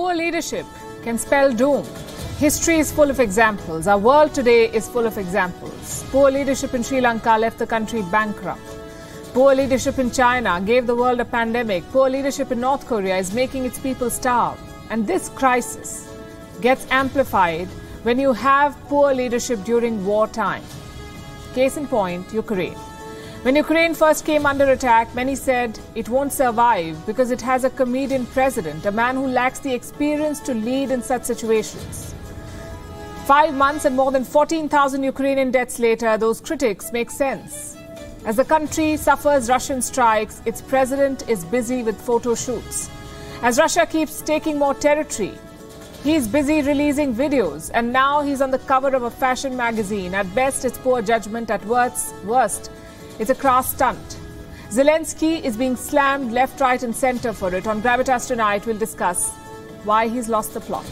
Poor leadership can spell doom. History is full of examples. Our world today is full of examples. Poor leadership in Sri Lanka left the country bankrupt. Poor leadership in China gave the world a pandemic. Poor leadership in North Korea is making its people starve. And this crisis gets amplified when you have poor leadership during wartime. Case in point, Ukraine. When Ukraine first came under attack, many said it won't survive because it has a comedian president, a man who lacks the experience to lead in such situations. 5 months and more than 14,000 Ukrainian deaths later, those critics make sense. As the country suffers Russian strikes, its president is busy with photo shoots. As Russia keeps taking more territory, he's busy releasing videos, and now he's on the cover of a fashion magazine. At best, it's poor judgment. At worst, it's a crass stunt. Zelensky is being slammed left, right and center for it. On Gravitas tonight, we'll discuss why he's lost the plot.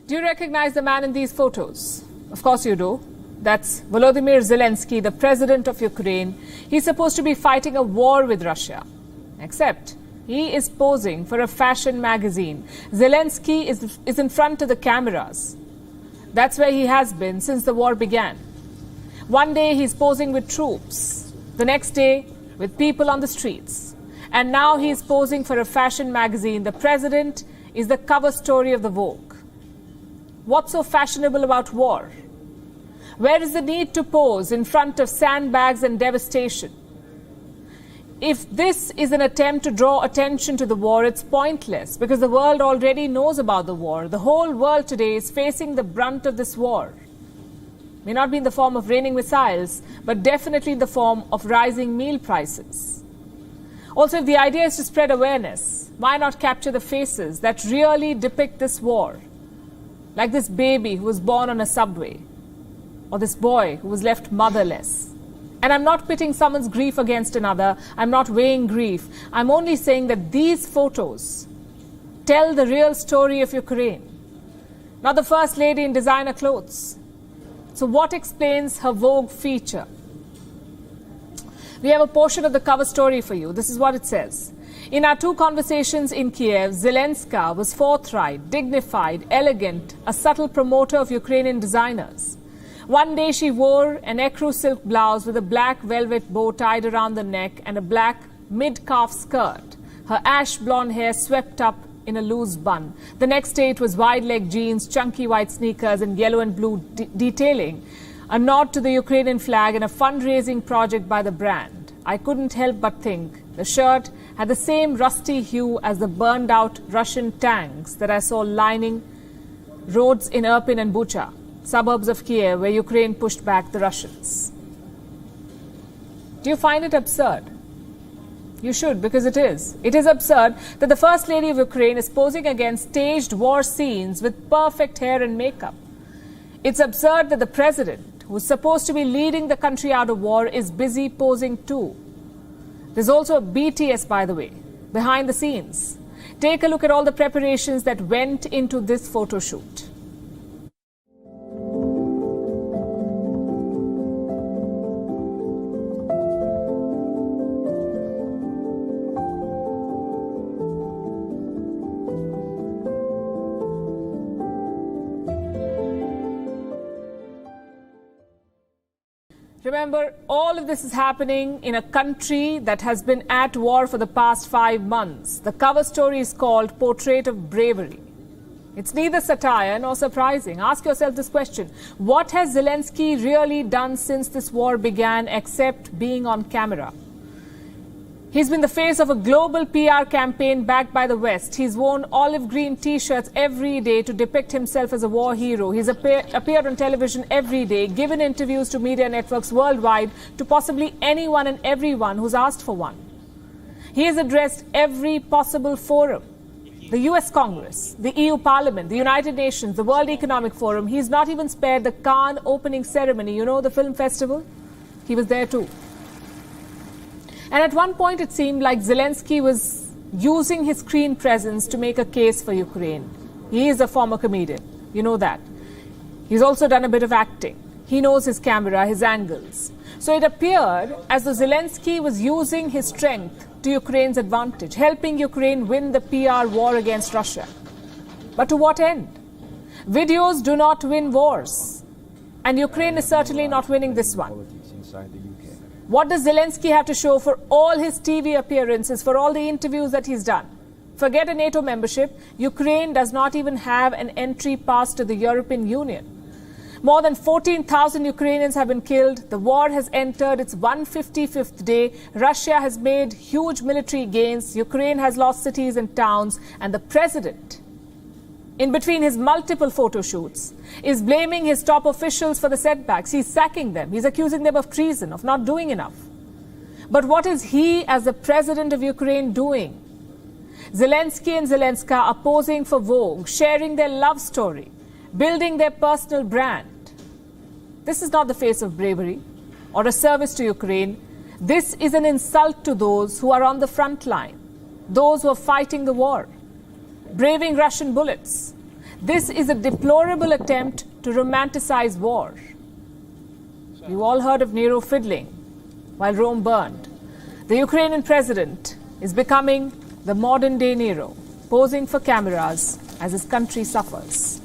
Do you recognize the man in these photos? Of course you do. That's Volodymyr Zelensky, the president of Ukraine. He's supposed to be fighting a war with Russia. Except he is posing for a fashion magazine. Zelensky is in front of the cameras. That's where he has been since the war began. One day he's posing with troops. The next day with people on the streets. And now he's posing for a fashion magazine. The president is the cover story of the Vogue. What's so fashionable about war? Where is the need to pose in front of sandbags and devastation? If this is an attempt to draw attention to the war, it's pointless because the world already knows about the war. The whole world today is facing the brunt of this war. May not be in the form of raining missiles, but definitely in the form of rising meal prices. Also, if the idea is to spread awareness, why not capture the faces that really depict this war? Like this baby who was born on a subway, or this boy who was left motherless. And I'm not pitting someone's grief against another. I'm not weighing grief. I'm only saying that these photos tell the real story of Ukraine. Not the first lady in designer clothes. So what explains her Vogue feature? We have a portion of the cover story for you. This is what it says. In our 2 conversations in Kiev, Zelensky was forthright, dignified, elegant, a subtle promoter of Ukrainian designers. One day she wore an ecru silk blouse with a black velvet bow tied around the neck and a black mid-calf skirt. Her ash blonde hair swept up in a loose bun. The next day it was wide-leg jeans, chunky white sneakers and yellow and blue detailing, a nod to the Ukrainian flag and a fundraising project by the brand. I couldn't help but think the shirt had the same rusty hue as the burned-out Russian tanks that I saw lining roads in Irpin and Bucha, suburbs of Kiev, where Ukraine pushed back the Russians. Do you find it absurd? You should, because it is. It is absurd that the First Lady of Ukraine is posing against staged war scenes with perfect hair and makeup. It's absurd that the president, who's supposed to be leading the country out of war, is busy posing too. There's also a BTS, by the way, behind the scenes. Take a look at all the preparations that went into this photo shoot. Remember, all of this is happening in a country that has been at war for the past 5 months. The cover story is called Portrait of Bravery. It's neither satire nor surprising. Ask yourself this question. What has Zelensky really done since this war began except being on camera? He's been the face of a global PR campaign backed by the West. He's worn olive green T-shirts every day to depict himself as a war hero. He's appeared on television every day, given interviews to media networks worldwide, to possibly anyone and everyone who's asked for one. He has addressed every possible forum. The US Congress, the EU Parliament, the United Nations, the World Economic Forum. He's not even spared the Cannes opening ceremony, you know, the film festival? he was there too. And at one point it seemed like Zelensky was using his screen presence to make a case for Ukraine. He is a former comedian, you know that. He's also done a bit of acting. He knows his camera, his angles. So it appeared as though Zelensky was using his strength to Ukraine's advantage, helping Ukraine win the PR war against Russia. But to what end? Videos do not win wars. And Ukraine is certainly not winning this one. What does Zelensky have to show for all his TV appearances, for all the interviews that he's done? Forget a NATO membership, Ukraine does not even have an entry pass to the European Union. More than 14,000 Ukrainians have been killed. The war has entered its 155th day. Russia has made huge military gains. Ukraine has lost cities and towns. And the president, in between his multiple photo shoots, is blaming his top officials for the setbacks. He's sacking them. He's accusing them of treason, of not doing enough. But what is he, as the president of Ukraine, doing? Zelensky and Zelenska are posing for Vogue, sharing their love story, building their personal brand. This is not the face of bravery or a service to Ukraine. This is an insult to those who are on the front line, those who are fighting the war, braving Russian bullets. This is a deplorable attempt to romanticize war. You all heard of Nero fiddling while Rome burned. The Ukrainian president is becoming the modern-day Nero, posing for cameras as his country suffers.